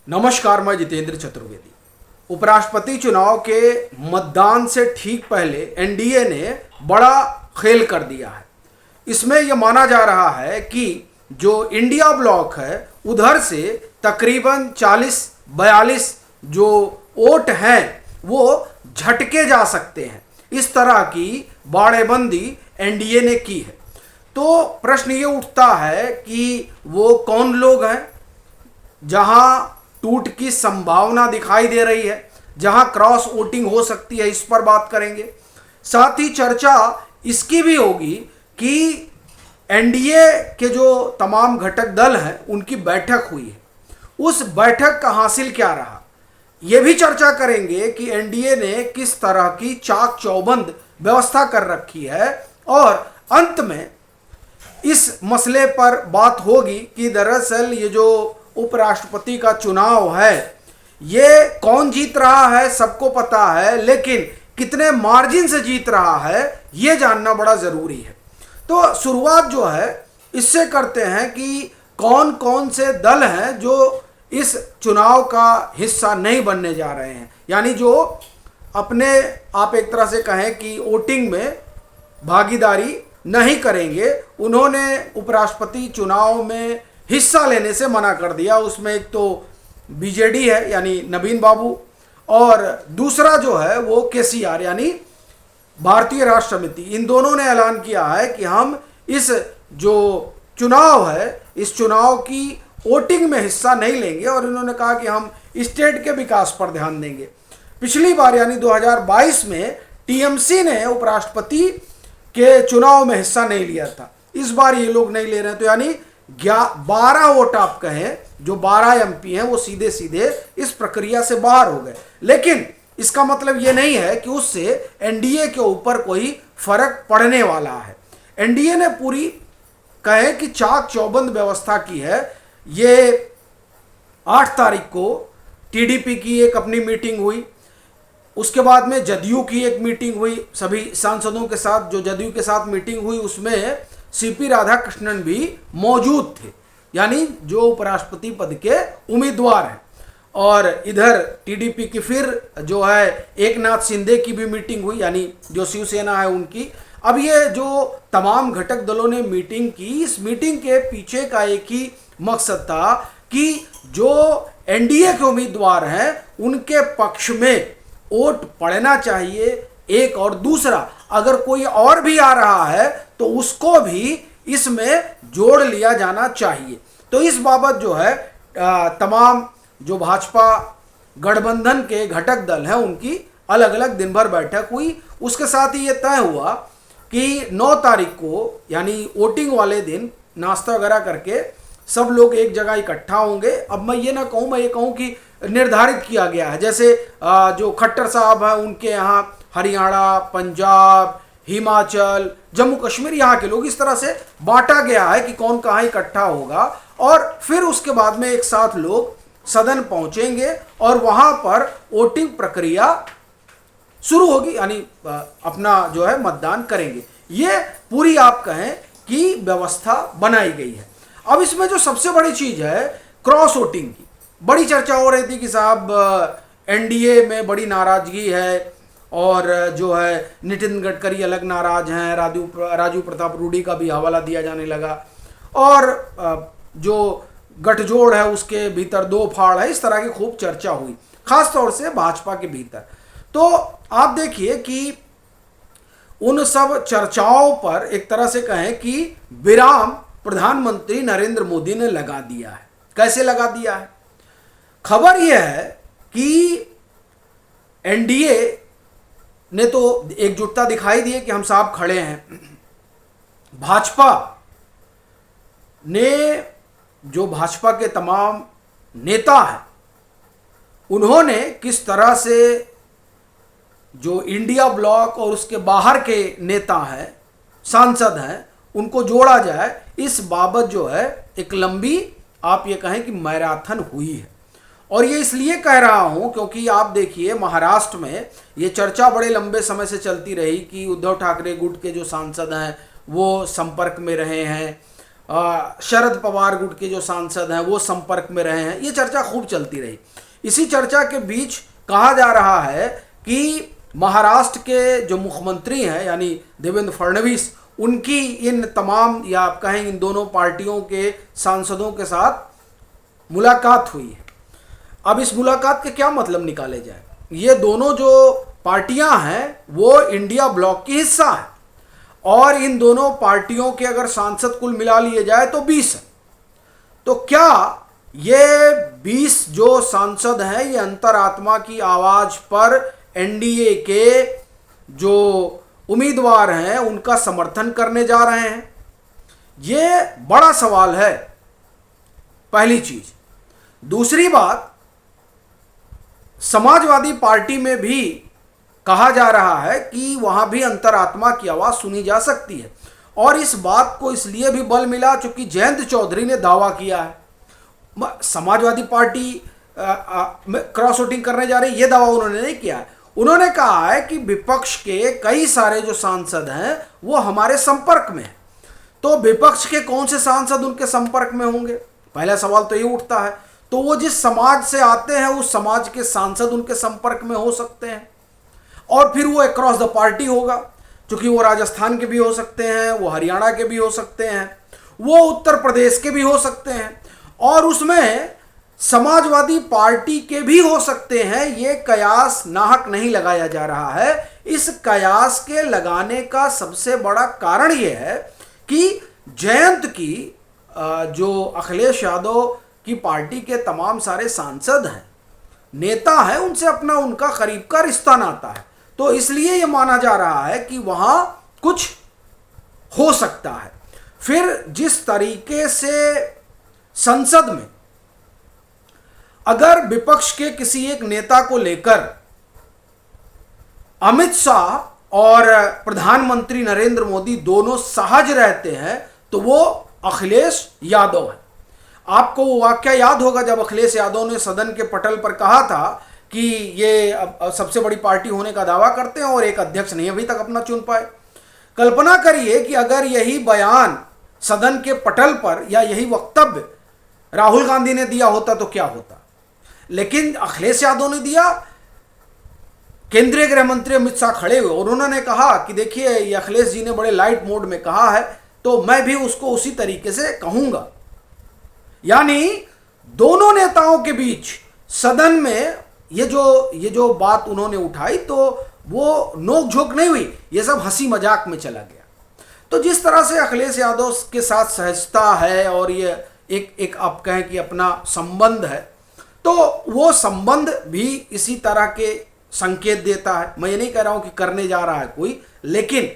नमस्कार, मैं जितेंद्र चतुर्वेदी। उपराष्ट्रपति चुनाव के मतदान से ठीक पहले एनडीए ने बड़ा खेल कर दिया है। इसमें यह माना जा रहा है कि जो इंडिया ब्लॉक है उधर से तकरीबन 40-42 जो वोट हैं वो झटके जा सकते हैं। इस तरह की बाड़ेबंदी एनडीए ने की है। तो प्रश्न ये उठता है कि वो कौन लोग हैं जहां टूट की संभावना दिखाई दे रही है, जहां क्रॉस वोटिंग हो सकती है, इस पर बात करेंगे। साथ ही चर्चा इसकी भी होगी कि एनडीए के जो तमाम घटक दल हैं उनकी बैठक हुई है, उस बैठक का हासिल क्या रहा, यह भी चर्चा करेंगे कि एनडीए ने किस तरह की चाक चौबंद व्यवस्था कर रखी है। और अंत में इस मसले पर बात होगी कि दरअसल ये जो उपराष्ट्रपति का चुनाव है ये कौन जीत रहा है सबको पता है, लेकिन कितने मार्जिन से जीत रहा है ये जानना बड़ा जरूरी है। तो शुरुआत जो है इससे करते हैं कि कौन कौन से दल हैं जो इस चुनाव का हिस्सा नहीं बनने जा रहे हैं, यानी जो अपने आप एक तरह से कहें कि वोटिंग में भागीदारी नहीं करेंगे। उन्होंने उपराष्ट्रपति चुनाव में हिस्सा लेने से मना कर दिया। उसमें एक तो बीजेडी है यानी नवीन बाबू, और दूसरा जो है वो केसीआर यानी भारतीय राष्ट्र समिति। इन दोनों ने ऐलान किया है कि हम इस जो चुनाव है इस चुनाव की वोटिंग में हिस्सा नहीं लेंगे, और इन्होंने कहा कि हम स्टेट के विकास पर ध्यान देंगे। पिछली बार यानी 2022 में टीएमसी ने उपराष्ट्रपति के चुनाव में हिस्सा नहीं लिया था, इस बार ये लोग नहीं ले रहे हैं। तो यानी 12 वोट आप कहें, जो 12 एमपी हैं वो सीधे सीधे इस प्रक्रिया से बाहर हो गए। लेकिन इसका मतलब ये नहीं है कि उससे एनडीए के ऊपर कोई फर्क पड़ने वाला है। एनडीए ने पूरी कहे कि चाक चौबंद व्यवस्था की है। ये 8 तारीख को टीडीपी की एक अपनी मीटिंग हुई, उसके बाद में जदयू की एक मीटिंग हुई सभी सांसदों के साथ। जो जदयू के साथ मीटिंग हुई उसमें सीपी राधाकृष्णन भी मौजूद थे, यानी जो उपराष्ट्रपति पद के उम्मीदवार हैं। और इधर टीडीपी की फिर जो है एकनाथ शिंदे की भी मीटिंग हुई, यानी जो शिवसेना है उनकी। अब ये जो तमाम घटक दलों ने मीटिंग की, इस मीटिंग के पीछे का एक ही मकसद था कि जो एनडीए के उम्मीदवार हैं उनके पक्ष में वोट पड़ना चाहिए एक, और दूसरा अगर कोई और भी आ रहा है तो उसको भी इसमें जोड़ लिया जाना चाहिए। तो इस बाबत जो है तमाम जो भाजपा गठबंधन के घटक दल हैं उनकी अलग अलग दिन भर बैठक हुई। उसके साथ ही ये तय हुआ कि 9 तारीख को यानी वोटिंग वाले दिन नाश्ता वगैरह करके सब लोग एक जगह इकट्ठा होंगे। अब मैं ये ना कहूँ, मैं ये कहूँ कि निर्धारित किया गया है। जैसे जो खट्टर साहब हैं उनके यहाँ हरियाणा, पंजाब, हिमाचल, जम्मू कश्मीर, यहाँ के लोग, इस तरह से बांटा गया है कि कौन कहाँ इकट्ठा होगा। और फिर उसके बाद में एक साथ लोग सदन पहुंचेंगे और वहां पर वोटिंग प्रक्रिया शुरू होगी, यानी अपना जो है मतदान करेंगे। ये पूरी आप कहें कि व्यवस्था बनाई गई है। अब इसमें जो सबसे बड़ी चीज है क्रॉस वोटिंग की, बड़ी चर्चा हो रही थी कि साहब एनडीए में बड़ी नाराजगी है, और जो है नितिन गडकरी अलग नाराज हैं, राजू प्रताप रूडी का भी हवाला दिया जाने लगा, और जो गठजोड़ है उसके भीतर 2 फाड़ है, इस तरह की खूब चर्चा हुई खासतौर से भाजपा के भीतर। तो आप देखिए कि उन सब चर्चाओं पर एक तरह से कहें कि विराम प्रधानमंत्री नरेंद्र मोदी ने लगा दिया है। कैसे लगा दिया है? खबर यह है कि एनडीए ने तो एकजुटता दिखाई दी है कि हम साहब खड़े हैं। भाजपा ने, जो भाजपा के तमाम नेता हैं, उन्होंने किस तरह से जो इंडिया ब्लॉक और उसके बाहर के नेता हैं, सांसद हैं, उनको जोड़ा जाए, इस बाबत जो है एक लंबी आप ये कहें कि मैराथन हुई है। और ये इसलिए कह रहा हूं क्योंकि आप देखिए महाराष्ट्र में ये चर्चा बड़े लंबे समय से चलती रही कि उद्धव ठाकरे गुट के जो सांसद हैं वो संपर्क में रहे हैं, शरद पवार गुट के जो सांसद हैं वो संपर्क में रहे हैं। ये चर्चा खूब चलती रही। इसी चर्चा के बीच कहा जा रहा है कि महाराष्ट्र के जो मुख्यमंत्री हैं यानी देवेंद्र फडणवीस, उनकी इन तमाम या आप कहें इन दोनों पार्टियों के सांसदों के साथ मुलाकात हुई है। अब इस मुलाकात के क्या मतलब निकाले जाए? ये दोनों जो पार्टियां हैं वो इंडिया ब्लॉक की हिस्सा है और इन दोनों पार्टियों के अगर सांसद कुल मिला लिए जाए तो 20 है। तो क्या ये 20 जो सांसद हैं ये अंतरात्मा की आवाज पर एनडीए के जो उम्मीदवार हैं उनका समर्थन करने जा रहे हैं? ये बड़ा सवाल है, पहली चीज। दूसरी बात, समाजवादी पार्टी में भी कहा जा रहा है कि वहां भी अंतरात्मा की आवाज सुनी जा सकती है और इस बात को इसलिए भी बल मिला चूंकि जयंत चौधरी ने दावा किया है। समाजवादी पार्टी क्रॉस वोटिंग करने जा रही है, यह दावा उन्होंने नहीं किया है। उन्होंने कहा है कि विपक्ष के कई सारे जो सांसद हैं वो हमारे संपर्क में हैं। तो विपक्ष के कौन से सांसद उनके संपर्क में होंगे? पहला सवाल तो ये उठता है। तो वो जिस समाज से आते हैं उस समाज के सांसद उनके संपर्क में हो सकते हैं और फिर वो अक्रॉस द पार्टी होगा, क्योंकि वो राजस्थान के भी हो सकते हैं, वो हरियाणा के भी हो सकते हैं, वो उत्तर प्रदेश के भी हो सकते हैं और उसमें समाजवादी पार्टी के भी हो सकते हैं। ये कयास नाहक नहीं लगाया जा रहा है। इस कयास के लगाने का सबसे बड़ा कारण ये है कि जयंत की जो अखिलेश यादव की पार्टी के तमाम सारे सांसद हैं, नेता हैं, उनसे अपना उनका करीब का रिश्ता नाता है। तो इसलिए यह माना जा रहा है कि वहां कुछ हो सकता है। फिर जिस तरीके से संसद में अगर विपक्ष के किसी एक नेता को लेकर अमित शाह और प्रधानमंत्री नरेंद्र मोदी दोनों सहज रहते हैं तो वो अखिलेश यादव है। आपको वो वाकया याद होगा जब अखिलेश यादव ने सदन के पटल पर कहा था कि ये अब सबसे बड़ी पार्टी होने का दावा करते हैं और एक अध्यक्ष नहीं अभी तक अपना चुन पाए। कल्पना करिए कि अगर यही बयान सदन के पटल पर या यही वक्तव्य राहुल गांधी ने दिया होता तो क्या होता। लेकिन अखिलेश यादव ने दिया। केंद्रीय गृह मंत्री अमित शाह खड़े हुए और उन्होंने कहा कि देखिए ये अखिलेश जी ने बड़े लाइट मोड में कहा है तो मैं भी उसको उसी तरीके से कहूंगा। यानी दोनों नेताओं के बीच सदन में ये जो बात उन्होंने उठाई तो वो नोक झोंक नहीं हुई, ये सब हंसी मजाक में चला गया। तो जिस तरह से अखिलेश यादव के साथ सहजता है और ये एक आप कहें कि अपना संबंध है, तो वो संबंध भी इसी तरह के संकेत देता है। मैं ये नहीं कह रहा हूं कि करने जा रहा है कोई, लेकिन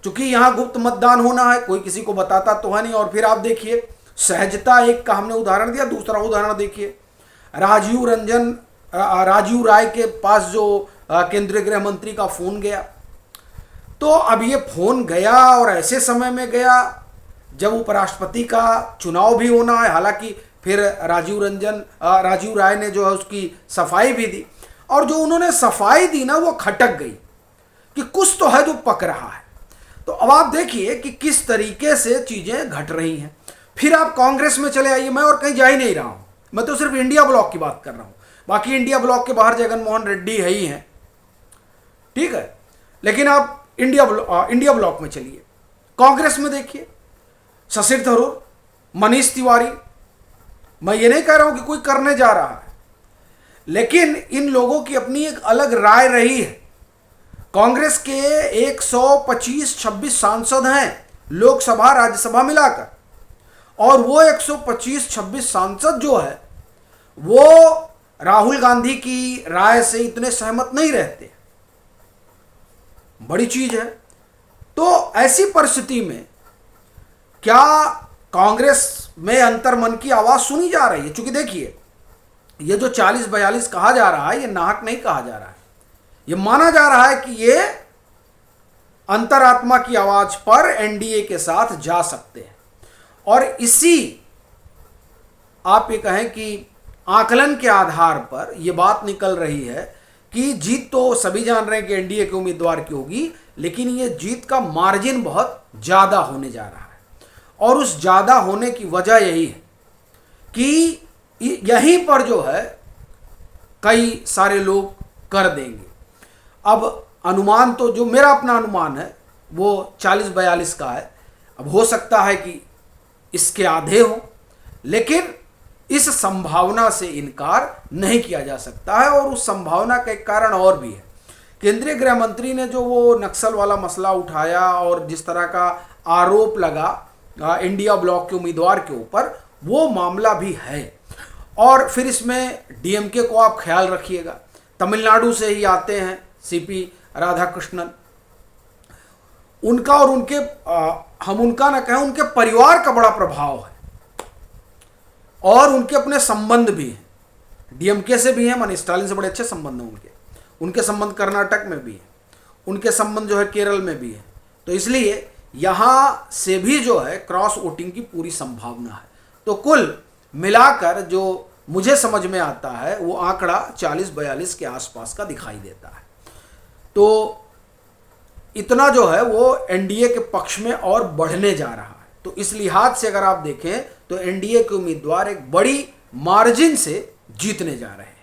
चूंकि यहां गुप्त मतदान होना है, कोई किसी को बताता तो है नहीं। और फिर आप देखिए सहजता एक का हमने उदाहरण दिया, दूसरा उदाहरण देखिए राजीव राय के पास जो केंद्रीय गृह मंत्री का फोन गया। तो अब ये फोन गया और ऐसे समय में गया जब उपराष्ट्रपति का चुनाव भी होना है। हालांकि फिर राजीव राय ने जो है उसकी सफाई भी दी और जो उन्होंने सफाई दी ना वो खटक गई कि कुछ तो है जो पक रहा है। तो अब आप देखिए कि किस तरीके से चीजें घट रही हैं। फिर आप कांग्रेस में चले आइए, मैं और कहीं जा ही नहीं रहा हूं, मैं तो सिर्फ इंडिया ब्लॉक की बात कर रहा हूं। बाकी इंडिया ब्लॉक के बाहर जगन मोहन रेड्डी है ही हैं, ठीक है, लेकिन आप इंडिया ब्लॉक में चलिए। कांग्रेस में देखिए शशि थरूर, मनीष तिवारी। मैं ये नहीं कह रहा हूं कि कोई करने जा रहा है, लेकिन इन लोगों की अपनी एक अलग राय रही है। कांग्रेस के 125-26 सांसद हैं लोकसभा राज्यसभा मिलाकर, और वो 125-26 सांसद जो है वो राहुल गांधी की राय से इतने सहमत नहीं रहते। बड़ी चीज है। तो ऐसी परिस्थिति में क्या कांग्रेस में अंतर्मन की आवाज सुनी जा रही है? क्योंकि देखिए ये जो 40-42 कहा जा रहा है ये नाहक नहीं कहा जा रहा है। ये माना जा रहा है कि ये अंतरात्मा की आवाज पर एनडीए के साथ जा सकते हैं। और इसी आप ये कहें कि आकलन के आधार पर यह बात निकल रही है कि जीत तो सभी जान रहे हैं कि एनडीए के उम्मीदवार की होगी, लेकिन ये जीत का मार्जिन बहुत ज्यादा होने जा रहा है। और उस ज़्यादा होने की वजह यही है कि यहीं पर जो है कई सारे लोग कर देंगे। अब अनुमान तो जो मेरा अपना अनुमान है वो 40-42 का है। अब हो सकता है कि इसके आधे हो, लेकिन इस संभावना से इनकार नहीं किया जा सकता है। और उस संभावना का एक कारण और भी है। केंद्रीय गृह मंत्री ने जो वो नक्सल वाला मसला उठाया और जिस तरह का आरोप लगा इंडिया ब्लॉक के उम्मीदवार के ऊपर, वो मामला भी है। और फिर इसमें डीएमके को आप ख्याल रखिएगा, तमिलनाडु से ही आते हैं सीपी राधाकृष्णन, उनका और उनके हम उनका ना कहें, उनके परिवार का बड़ा प्रभाव है और उनके अपने संबंध भी हैं। डीएमके से भी हैं, माने स्टालिन से बड़े अच्छे संबंध हैं उनके संबंध कर्नाटक में भी है, उनके संबंध जो है केरल में भी है। तो इसलिए यहाँ से भी जो है क्रॉस वोटिंग की पूरी संभावना है। तो कुल मिलाकर जो मुझे समझ में आता है वो आंकड़ा 40-42 के आसपास का दिखाई देता है। तो इतना जो है वो एनडीए के पक्ष में और बढ़ने जा रहा है। तो इस लिहाज से अगर आप देखें तो एनडीए के उम्मीदवार एक बड़ी मार्जिन से जीतने जा रहे हैं।